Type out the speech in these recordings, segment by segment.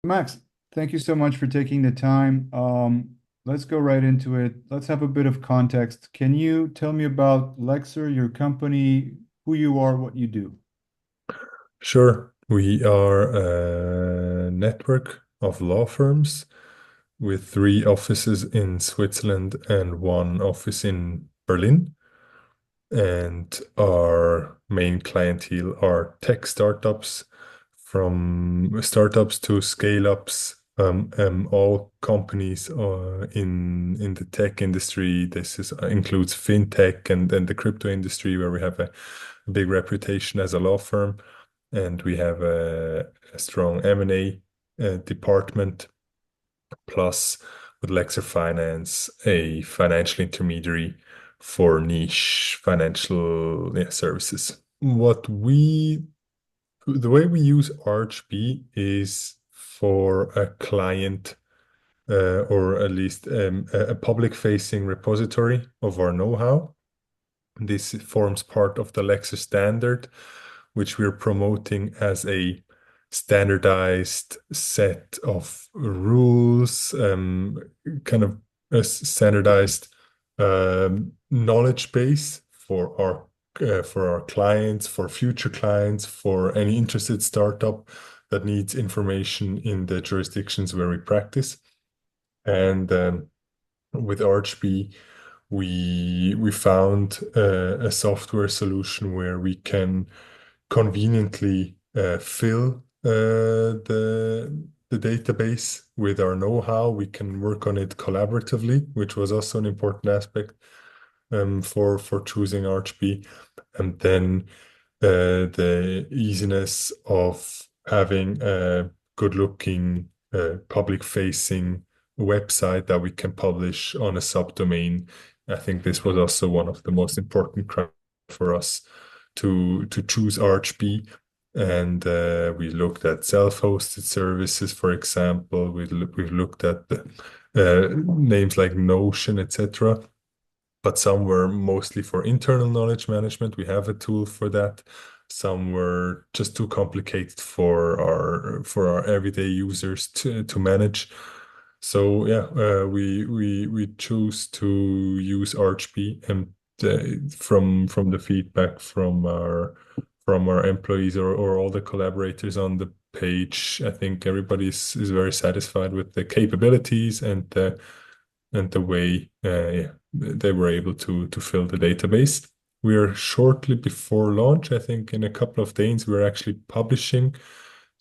Max, thank you so much for taking the time. Let's go right into it. Let's have a bit of context. Can you tell me about Lexr, your company, who you are, what you do? Sure. We are a network of law firms with three offices in Switzerland and one office in Berlin. And our main clientele are tech startups, from startups to scale-ups, all companies in the tech industry. Includes fintech and the crypto industry, where we have a big reputation as a law firm, and we have a strong M&A department, plus with Lexr Finance, a financial intermediary for niche financial services. The way we use Archbee is for a client, or at least a public-facing repository of our know-how. This forms part of the Lexer standard, which we're promoting as a standardized set of rules, kind of a standardized knowledge base for our clients, for future clients, for any interested startup that needs information in the jurisdictions where we practice. And with Archbee, we found a software solution where we can conveniently fill the database with our know-how. We can work on it collaboratively, which was also an important aspect for choosing Archbee. And then the easiness of having a good-looking, public-facing website that we can publish on a subdomain. I think this was also one of the most important criteria for us to choose Archbee. And we looked at self-hosted services, for example. We've looked at the, names like Notion, etc. But some were mostly for internal knowledge management. We have a tool for that. Some were just too complicated for our everyday users to manage. So yeah, we choose to use Archbee, and from the feedback from our employees, or all the collaborators on the page, I think everybody is very satisfied with the capabilities and the way yeah, they were able to fill the database. We are shortly before launch. I think in a couple of days we're actually publishing,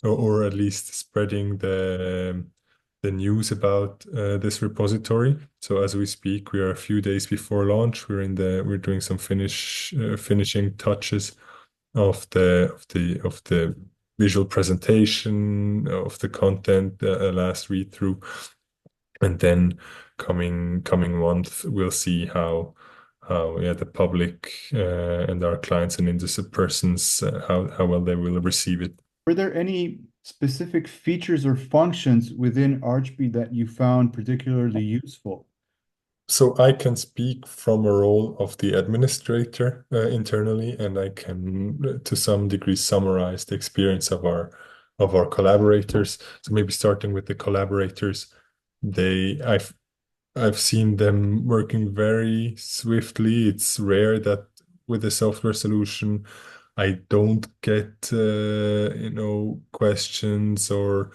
or at least spreading the news about this repository. So as we speak, we are a few days before launch. We're doing some finishing touches of the visual presentation of the content, last read through, and then coming month we'll see how yeah, the public, and our clients and interested persons, how well they will receive it. Were there any specific features or functions within Archbee that you found particularly useful? So I can speak from a role of the administrator internally, and I can, to some degree, summarize the experience of our collaborators. So maybe starting with the collaborators, I've seen them working very swiftly. It's rare that with a software solution, I don't get questions or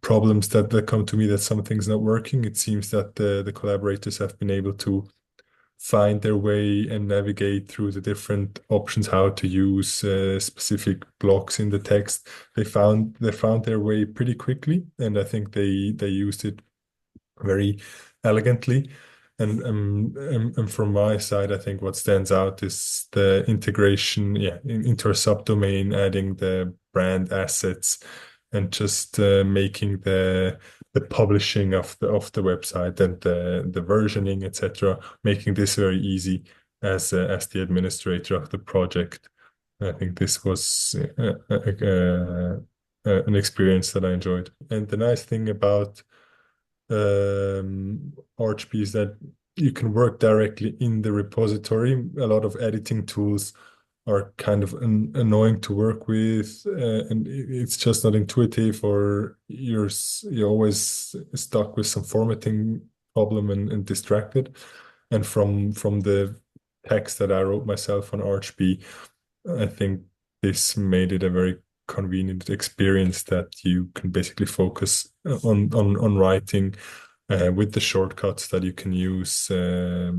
problems that come to me that something's not working. It seems that the collaborators have been able to find their way and navigate through the different options, how to use specific blocks in the text. They found their way pretty quickly, and I think they used it very elegantly. And from my side, I think what stands out is the integration, yeah, into our subdomain, adding the brand assets, and just making the publishing of the website and the versioning, etc., making this very easy as the administrator of the project. I think this was an experience that I enjoyed. And the nice thing about Archbee is that you can work directly in the repository. A lot of editing tools are kind of annoying to work with, and it's just not intuitive, or you're always stuck with some formatting problem and distracted. And from the text that I wrote myself on Archbee, I think this made it a very convenient experience that you can basically focus on writing with the shortcuts that you can use to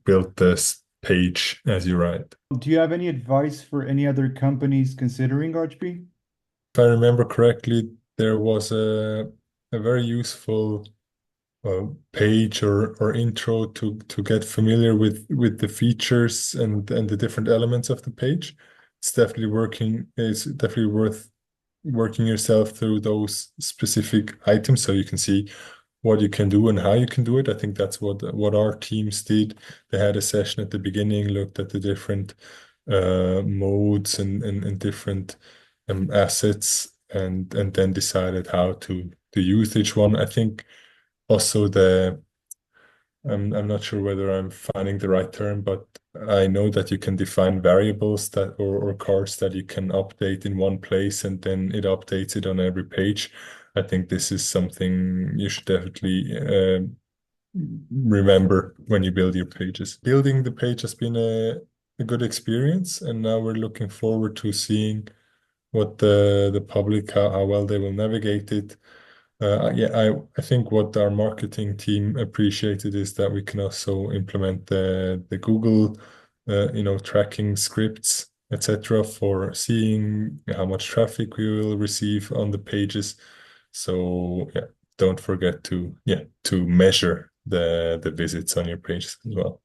build this page as you write. Do you have any advice for any other companies considering Archbee? If I remember correctly, there was a very useful page or intro to get familiar with the features and the different elements of the page. It's definitely worth working yourself through those specific items so you can see what you can do and how you can do it. I think that's what our teams did. They had a session at the beginning, looked at the different modes and different assets, and then decided how to use each one. I think also I'm not sure whether I'm finding the right term, but I know that you can define variables that or cards that you can update in one place and then it updates it on every page. I think this is something you should definitely remember when you build your pages. Building the page has been a good experience, and now we're looking forward to seeing what the public how well they will navigate it. Yeah, I think what our marketing team appreciated is that we can also implement the Google, tracking scripts, etc., for seeing how much traffic we will receive on the pages. So yeah, don't forget to measure the visits on your pages as well.